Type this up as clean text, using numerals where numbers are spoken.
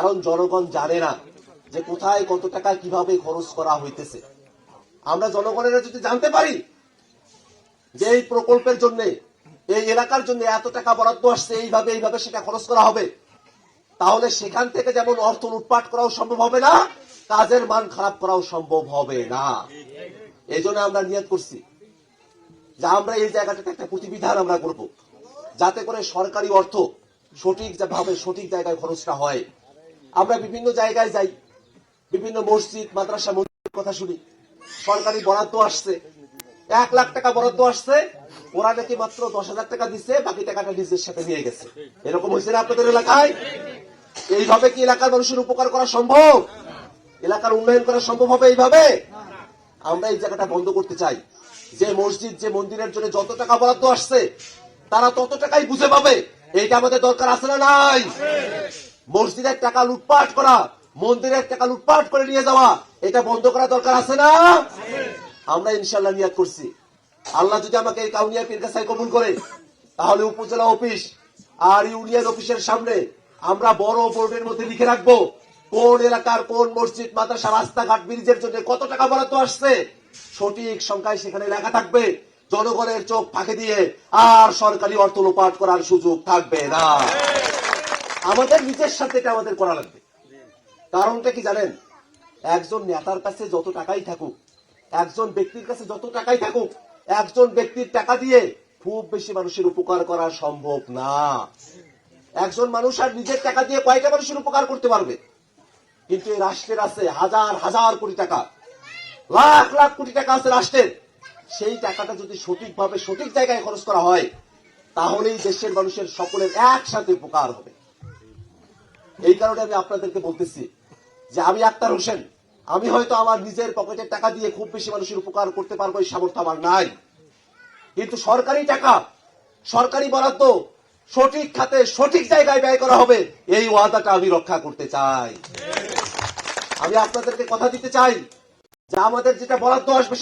কারণ জনগণ জানে না যে কোথায় কত টাকা কিভাবে খরচ করা হইতেছে। আমরা জনগণেরা যদি জানতে পারি যে এই প্রকল্পের জন্য, এই এলাকার জন্য এত টাকা বরাদ্দ আসছে, এইভাবে সেটা খরচ করা হবে, তাহলে সেখান থেকে যেমন অর্থ লুটপাট করাও সম্ভব হবে না, কাজের মান খারাপ করাও সম্ভব হবে না। এই জন্য আমরা নিয়ত করছি যে আমরা এই জায়গাটাতে একটা প্রতিবিধান আমরা করব, যাতে করে সরকারি অর্থ সঠিকভাবে সঠিক জায়গায় খরচটা হয়। আমরা বিভিন্ন জায়গায় যাই, বিভিন্ন মসজিদ মাদ্রাসা মন্দিরের কথা শুনি, সরকারি বরাদ্দ আসছে, 1 লাখ টাকা বরাদ্দ আসছে, ওরা নাকি মাত্র 10,000 টাকা দিচ্ছে, বাকি টাকাটা নিজের সাথে নিয়ে গেছে। এরকম হয়েছে না আপনাদের এলাকায়? এইভাবে কি এলাকার মানুষের উপকার করা সম্ভব? এলাকার উন্নয়ন করা সম্ভব হবে এইভাবে? আমরা এই জায়গাটা বন্ধ করতে চাই। যে মসজিদ, যে মন্দিরের জন্য যত টাকা বরাদ্দ আসছে, তারা তত টাকাই বুঝে পাবে। এইটা আমাদের দরকার আছে না নাই? মসজিদের টাকা লুটপাট করা, মন্দিরের টাকা লুটপাট করে নিয়ে যাওয়া, এটা বন্ধ করা দরকার আছে না? আমরা ইনশাল্লাহ নিয়াত করছি, আল্লাহ যদি আমাকে এই কাউনিয়া পীরগাছায় কবুল করে, তাহলে উপজেলা অফিস আর ইউনিয়ন অফিসের সামনে আমরা বড় বোর্ডের মধ্যে লিখে রাখবো কোন এলাকার কোন মসজিদ, মাদ্রাসা, রাস্তাঘাট, ব্রিজের জন্য কত টাকা বরাদ্দ আসছে, সঠিক সংখ্যায় সেখানে লেখা থাকবে। জনগণের চোখ ফাঁকে দিয়ে আর সরকারি অর্থ লোপাট করার সুযোগ থাকবে না। আমাদের নিজের সাথে এটা আমাদের করা লাগবে। কারণটা কি জানেন? একজন নেতার কাছে যত টাকাই থাকুক, একজন ব্যক্তির কাছে যত টাকাই থাকুক, একজন ব্যক্তির টাকা দিয়ে খুব বেশি মানুষের উপকার করা সম্ভব না। একজন মানুষ আর নিজের টাকা দিয়ে কয়টা মানুষের উপকার করতে পারবে? কিন্তু এই রাষ্ট্রের আছে হাজার হাজার কোটি টাকা, লাখ লাখ কোটি টাকা আছে রাষ্ট্রের। সেই টাকাটা যদি সঠিকভাবে সঠিক জায়গায় খরচ করা হয়, তাহলেই দেশের মানুষের সকলের একসাথে উপকার হবে। এই কারণে আমি আপনাদেরকে বলতেছি যে আমি আক্তার হোসেন, আমি হয়তো আমার নিজের পকেটের টাকা দিয়ে খুব বেশি মানুষের উপকার করতে পারবো, এই সামর্থ্য আমার নাই। কিন্তু সরকারি টাকা, সরকারি বরাদ্দ সঠিক খাতে সঠিক জায়গায় ব্যয় করা হবে, এই ওয়াদাটা আমি রক্ষা করতে চাই। আমি আপনাদেরকে কথা দিতে চাই যে আমাদের যেটা বরাদ্দ আসবে